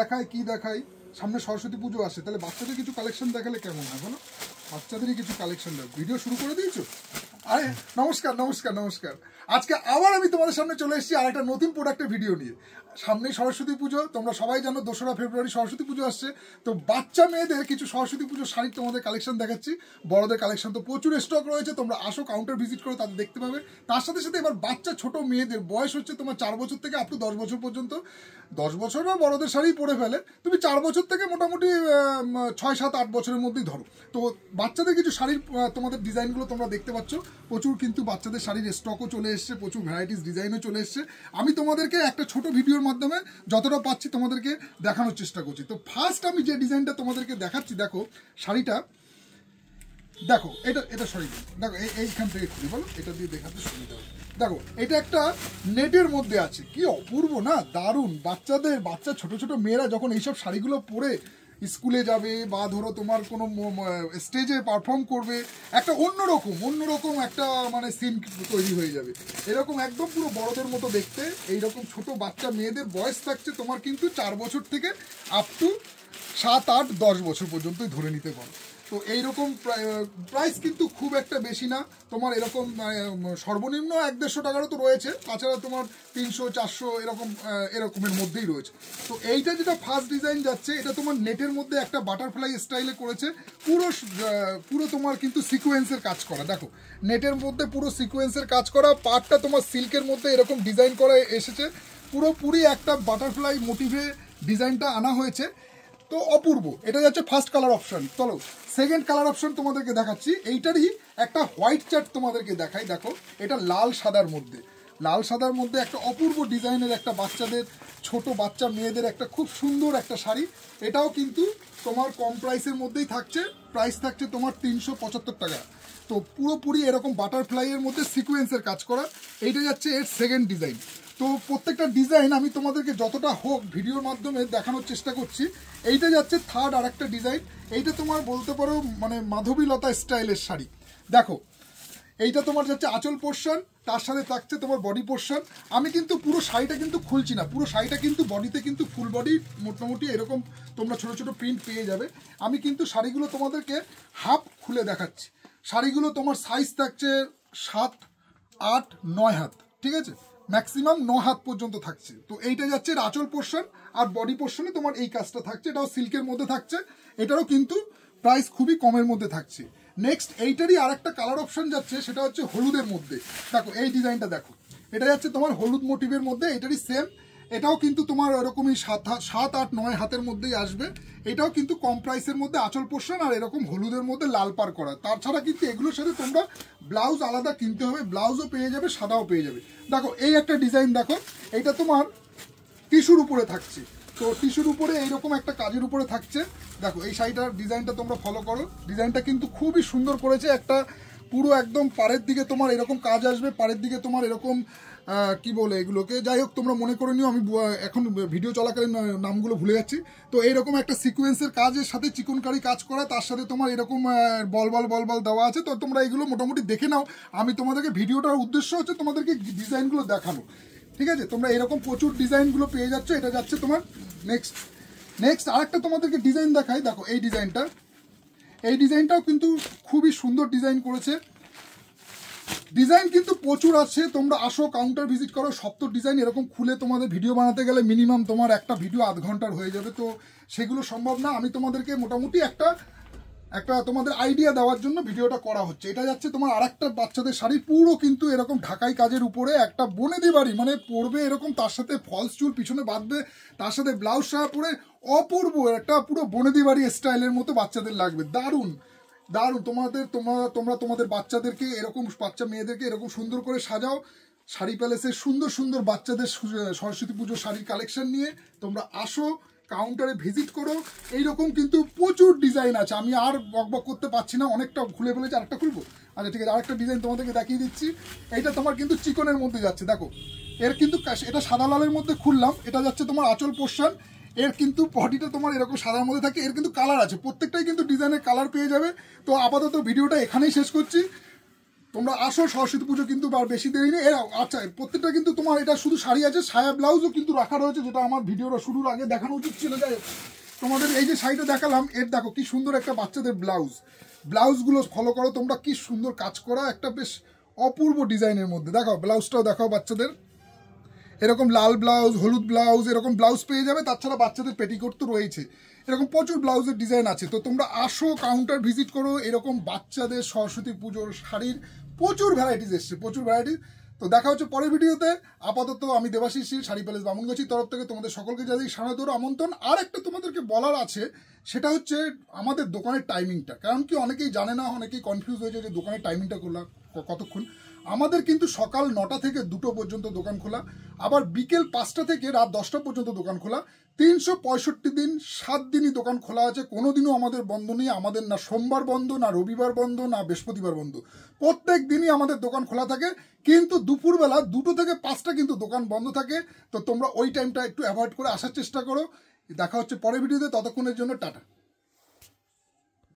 দেখাই কি দেখাই, সামনে সরস্বতী পুজো আসে, তাহলে বাচ্চাদের কিছু কালেকশন দেখালে কেমন হয় বলো? বাচ্চাদেরই কিছু কালেকশন দেখ। ভিডিও শুরু করে দিয়েছো? আরে নমস্কার নমস্কার নমস্কার। আজকে আবার আমি তোমাদের সামনে চলে এসেছি আর একটা নতুন প্রোডাক্টের ভিডিও নিয়ে। সামনে সরস্বতী পুজো, তোমরা সবাই জানো 2রা ফেব্রুয়ারি সরস্বতী পুজো আসছে। তো বাচ্চা মেয়েদের কিছু সরস্বতী পুজোর শাড়ির তোমাদের কালেকশন দেখাচ্ছি। বড়দের কালেকশন তো প্রচুর স্টক রয়েছে, তোমরা আসো কাউন্টার ভিজিট করো, তাদের দেখতে পাবে। তার সাথে সাথে এবার বাচ্চা ছোট মেয়েদের বয়স হচ্ছে তোমার 4 বছর থেকে আপ টু 10 বছর পর্যন্ত। 10 বছরও বড়দের শাড়ি পরে ফেলে, তুমি 4 বছর থেকে মোটামুটি 6, 7, 8 বছরের মধ্যেই ধরো। তো বাচ্চাদের কিছু শাড়ির তোমাদের ডিজাইনগুলো তোমরা দেখতে পাচ্ছ। প্রচুর কিন্তু বাচ্চাদের শাড়ির স্টকও চলে এসছে, প্রচুর ভ্যারাইটিস ডিজাইনও চলে এসছে। আমি তোমাদেরকে একটা ছোট ভিডিওর মাধ্যমে যতটা পাচ্ছি তোমাদেরকে দেখানোর চেষ্টা করছি। তো ফার্স্ট আমি যে ডিজাইনটা তোমাদেরকে দেখাচ্ছি, দেখো শাড়িটা, দেখো এটা সরি, দেখো এইখান থেকে খুলি, বলো এটা দিয়ে দেখাতে সুবিধা হবে। দেখো এটা একটা নেটের মধ্যে আছে, কি অপূর্ব না, দারুণ। বাচ্চা ছোট ছোট মেয়েরা যখন এইসব শাড়িগুলো পরে স্কুলে যাবে বা ধরো তোমার কোনো স্টেজে পারফর্ম করবে, একটা অন্যরকম একটা মানে সিন তৈরি হয়ে যাবে। এরকম একদম পুরো বড়দের মতো দেখতে। এইরকম ছোট বাচ্চা মেয়েদের বয়স থাকছে তোমার কিন্তু 4 বছর থেকে আপ টু 7, 8, 10 বছর পর্যন্তই ধরে নিতে পারো। তো এইরকম প্রাইস কিন্তু খুব একটা বেশি না, তোমার এরকম সর্বনিম্ন 100-150 টাকারও তো রয়েছে, তাছাড়া তোমার 300-400 এরকমের মধ্যেই রয়েছে। তো এইটা যেটা ফার্স্ট ডিজাইন যাচ্ছে, এটা তোমার নেটের মধ্যে একটা বাটারফ্লাই স্টাইলে করেছে, পুরো তোমার কিন্তু সিকোয়েন্সের কাজ করা। দেখো নেটের মধ্যে পুরো সিকোয়েন্সের কাজ করা, পার্টটা তোমার সিল্কের মধ্যে এরকম ডিজাইন করা এসেছে, পুরোপুরি একটা বাটারফ্লাই মোটিভে ডিজাইনটা আনা হয়েছে। তো অপূর্ব। এটা যাচ্ছে ফার্স্ট কালার অপশন। চলো সেকেন্ড কালার অপশন তোমাদেরকে দেখাচ্ছি। এইটারই একটা হোয়াইট চার্ট তোমাদেরকে দেখাই। দেখো এটা লাল সাদার মধ্যে একটা অপূর্ব ডিজাইনের একটা বাচ্চাদের, ছোট বাচ্চা মেয়েদের একটা খুব সুন্দর একটা শাড়ি। এটাও কিন্তু তোমার কম প্রাইসের মধ্যেই থাকছে, প্রাইস থাকছে তোমার 375 টাকা। তো পুরোপুরি এরকম বাটারফ্লাইয়ের মধ্যে সিকোয়েন্সের কাজ করা। এইটা যাচ্ছে এর সেকেন্ড ডিজাইন। তো প্রত্যেকটা ডিজাইন আমি তোমাদেরকে যতটা হোক ভিডিওর মাধ্যমে দেখানোর চেষ্টা করছি। এইটা যাচ্ছে থার্ড আর একটা ডিজাইন। এইটা তোমার বলতে পারো মানে মাধবীলতা স্টাইলের শাড়ি। দেখো এইটা তোমার যাচ্ছে আঁচল পোর্শন, তার সাথে থাকছে তোমার বডি পোর্শন। আমি কিন্তু পুরো শাড়িটা কিন্তু খুলছি না, পুরো শাড়িটা কিন্তু বডিতে কিন্তু ফুল বডি মোটামুটি এরকম তোমরা ছোট ছোট প্রিন্ট পেয়ে যাবে। আমি কিন্তু শাড়িগুলো তোমাদেরকে হাফ খুলে দেখাচ্ছি। শাড়িগুলো তোমার সাইজ থাকছে 7, 8, 9 হাত, ঠিক আছে, ম্যাক্সিমাম 9 হাত পর্যন্ত থাকছে। তো এইটা যাচ্ছে আঁচল পোর্শন, আর বডি পোর্শনে তোমার এই কাজটা থাকছে, এটাও সিল্কের মধ্যে থাকছে। এটারও কিন্তু প্রাইস খুবই কমের মধ্যে থাকছে। নেক্সট এইটারই আর একটা কালার অপশন যাচ্ছে, সেটা হচ্ছে হলুদের মধ্যে। দেখো এই ডিজাইনটা দেখো, এটা যাচ্ছে তোমার হলুদ মোটিভের মধ্যে, এটারই সেম। এটাও কিন্তু তোমার ওরকমই 7, 8, 9 হাতের মধ্যেই আসবে। এটাও কিন্তু কম প্রাইসের মধ্যে আঁচল পোর্শন, আর এরকম হলুদের মধ্যে লাল পার করা। তাছাড়া কিন্তু এগুলোর সাথে তোমরা ব্লাউজ আলাদা কিনতে হবে, ব্লাউজও পেয়ে যাবে, সাদাও পেয়ে যাবে। দেখো এই একটা ডিজাইন, দেখো এইটা তোমার টিস্যুর উপরে থাকছে। তো টিস্যুর উপরে এইরকম একটা কাজের উপরে থাকছে। দেখো এই শাড়িটার ডিজাইনটা তোমরা ফলো করো, ডিজাইনটা কিন্তু খুবই সুন্দর করেছে। একটা পুরো একদম পাড়ের দিকে তোমার এরকম কাজ আসবে, পাড়ের দিকে তোমার এরকম কি বলে এগুলোকে, যাই হোক তোমরা মনে করে নিও, আমি এখন ভিডিও চলাকালীন নামগুলো ভুলে যাচ্ছি। তো এইরকম একটা সিকোয়েন্সের কাজের সাথে চিকনকারি কাজ করা, তার সাথে তোমার এরকম বল দেওয়া আছে। তো তোমরা এগুলো মোটামুটি দেখে নাও। আমি তোমাদেরকে ভিডিওটার উদ্দেশ্য হচ্ছে তোমাদেরকে ডিজাইনগুলো দেখানো, ঠিক আছে। তোমরা এরকম প্রচুর ডিজাইনগুলো পেয়ে যাচ্ছ। এটা যাচ্ছে তোমার নেক্সট আরেকটা তোমাদেরকে ডিজাইন দেখাই। দেখো এই ডিজাইনটাও কিন্তু খুবই সুন্দর ডিজাইন করেছে। ডিজাইন কিন্তু প্রচুর আছে, তোমরা আসো কাউন্টার ভিজিট করো। সব তো ডিজাইন এরকম খুলে তোমাদের ভিডিও বানাতে গেলে মিনিমাম তোমার একটা ভিডিও আধ ঘন্টার হয়ে যাবে, তো সেগুলো সম্ভব না। আমি তোমাদেরকে মোটামুটি একটা তোমাদের আইডিয়া দেওয়ার জন্য ভিডিওটা করা হচ্ছে। এটা যাচ্ছে তোমার আরেকটা বাচ্চাদের শাড়ি, পুরো কিন্তু এরকম ঢাকাই কাজের উপরে একটা বনেদি বাড়ি মানে পরবে এরকম, তার সাথে ফলস চুল পিছনে বাঁধবে, তার সাথে ব্লাউজ শাড়ি পরে অপূর্ব একটা পুরো বনেদি বাড়ি স্টাইলের মতো বাচ্চাদের লাগবে। দারুণ তোমরা তোমাদের বাচ্চাদেরকে এরকম, বাচ্চা মেয়েদেরকে এরকম সুন্দর করে সাজাও। শাড়ি প্যালেসের সুন্দর বাচ্চাদের সরস্বতী পুজো শাড়ির কালেকশন নিয়ে তোমরা আসো, কাউন্টারে ভিজিট করো। এইরকম কিন্তু প্রচুর ডিজাইন আছে, আমি আর বকবক করতে পারছি না, অনেকটা খুলে ফেলেছি। আরেকটা খুলবো? আচ্ছা ঠিক আছে, আরেকটা ডিজাইন তোমাদেরকে দেখিয়ে দিচ্ছি। এইটা তোমার কিন্তু চিকনের মধ্যে যাচ্ছে। দেখো এর কিন্তু এটা সাদা লালের মধ্যে খুললাম। এটা যাচ্ছে তোমার আঁচল পোর্শন। এর কিন্তু বডিটা তোমার এরকম সাদার মধ্যে থাকে। এর কিন্তু কালার আছে, প্রত্যেকটাই কিন্তু ডিজাইনের কালার পেয়ে যাবে। তো আপাতত ভিডিওটা এখানেই শেষ করছি। তোমরা আসো, সরস্বতী পুজো কিন্তু আর বেশি দেরি নেই। আচ্ছা, প্রত্যেকটা কিন্তু তোমার এটা শুধু শাড়ি আছে, সায়া ব্লাউজও কিন্তু রাখা রয়েছে, যেটা আমার ভিডিওটা শুরুর আগে দেখানো উচিত ছিল। যাই হোক, তোমাদের এই যে শাড়িটা দেখালাম, এর দেখো কি সুন্দর একটা বাচ্চাদের ব্লাউজগুলো ফলো করো তোমরা, কি সুন্দর কাজ করা, একটা বেশ অপূর্ব ডিজাইনের মধ্যে। দেখাও ব্লাউজটাও দেখাও বাচ্চাদের, এরকম লাল ব্লাউজ, হলুদ ব্লাউজ, এরকম ব্লাউজ পেয়ে যাবে। তাছাড়া বাচ্চাদের পেটিকোট তো রয়েছে, এরকম প্রচুর ব্লাউজের ডিজাইন আছে। তো তোমরা আসো, কাউন্টার ভিজিট করো। এরকম বাচ্চাদের সরস্বতী পুজোর শাড়ির প্রচুর ভ্যারাইটিস এসছে, প্রচুর ভ্যারাইটিস। তো দেখা হচ্ছে পরের ভিডিওতে। আপাতত আমি দেবাশিস শাড়ি প্যালেস বামুনগাছির তরফ থেকে তোমাদের সকলকে জানাই সাদর আমন্ত্রণ। আর একটা তোমাদেরকে বলার আছে, সেটা হচ্ছে আমাদের দোকানের টাইমিংটা। কারণ কি, অনেকেই জানে না, অনেকেই কনফিউজ হয়ে যায় যে দোকানের টাইমিংটা কতক্ষণ। আমাদের কিন্তু সকাল 9টা থেকে 2টো পর্যন্ত দোকান খোলা, আবার বিকেল 5টা থেকে রাত 10টা পর্যন্ত দোকান খোলা। 365 দিন 7 দিনই দোকান খোলা আছে, কোনোদিনও আমাদের বন্ধ নেই। আমাদের না সোমবার বন্ধ, না রবিবার বন্ধ, না বৃহস্পতিবার বন্ধ, প্রত্যেক দিনই আমাদের দোকান খোলা থাকে। কিন্তু দুপুরবেলা 2টো থেকে 5টা কিন্তু দোকান বন্ধ থাকে। তো তোমরা ওই টাইমটা একটু অ্যাভয়েড করে আসার চেষ্টা করো। দেখা হচ্ছে পরের ভিডিওতে, ততক্ষণের জন্য টাটা।